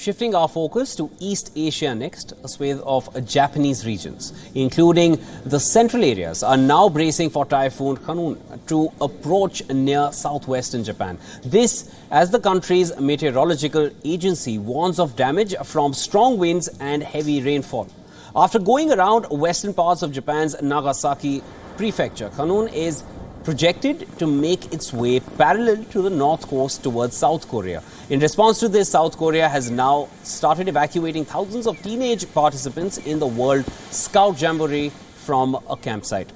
Shifting our focus to East Asia next, a swathe of Japanese regions, including the central areas, are now bracing for typhoon Khanun to approach near southwestern Japan. This as the country's meteorological agency warns of damage from strong winds and heavy rainfall. After going around western parts of Japan's Nagasaki prefecture, Khanun is projected to make its way parallel to the north coast towards South Korea. In response to this, South Korea has now started evacuating thousands of teenage participants in the World Scout Jamboree from a campsite.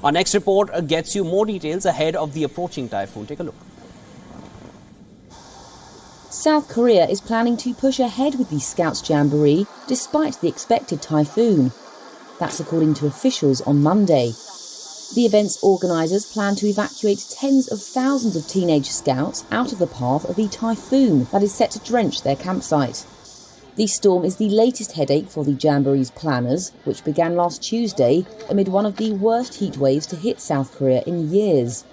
Our next report gets you more details ahead of the approaching typhoon. Take a look. South Korea is planning to push ahead with the Scouts Jamboree despite the expected typhoon. That's according to officials on Monday. The event's organisers plan to evacuate tens of thousands of teenage scouts out of the path of the typhoon that is set to drench their campsite. The storm is the latest headache for the Jamboree's planners, which began last Tuesday amid one of the worst heat waves to hit South Korea in years.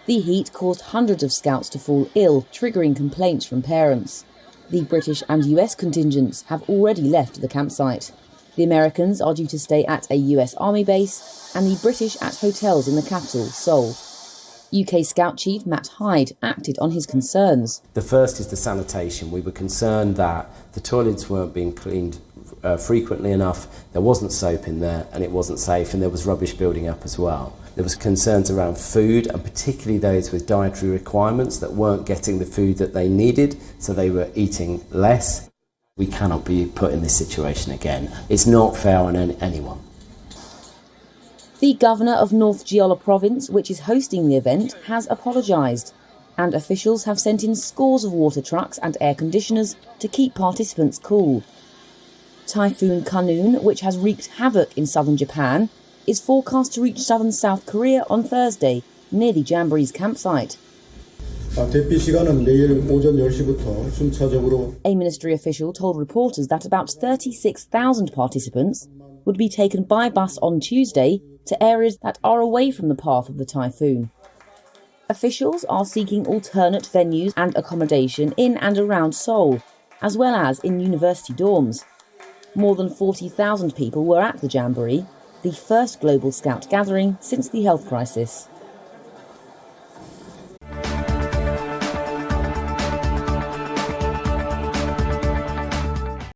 The heat caused hundreds of scouts to fall ill, triggering complaints from parents. The British and US contingents have already left the campsite. The Americans are due to stay at a US Army base and the British at hotels in the capital, Seoul. UK Scout Chief Matt Hyde acted on his concerns. The first is the sanitation. We were concerned that the toilets weren't being cleaned frequently enough, there wasn't soap in there and it wasn't safe, and there was rubbish building up as well. There was concerns around food, and particularly those with dietary requirements that weren't getting the food that they needed, so they were eating less. We cannot be put in this situation again. It's not fair on anyone. The governor of North Jeolla province, which is hosting the event, has apologised, and officials have sent in scores of water trucks and air conditioners to keep participants cool. Typhoon Khanun, which has wreaked havoc in southern Japan, is forecast to reach southern South Korea on Thursday, near the Jamboree's campsite. A ministry official told reporters that about 36,000 participants would be taken by bus on Tuesday to areas that are away from the path of the typhoon. Officials are seeking alternate venues and accommodation in and around Seoul, as well as in university dorms. More than 40,000 people were at the Jamboree, the first global scout gathering since the health crisis.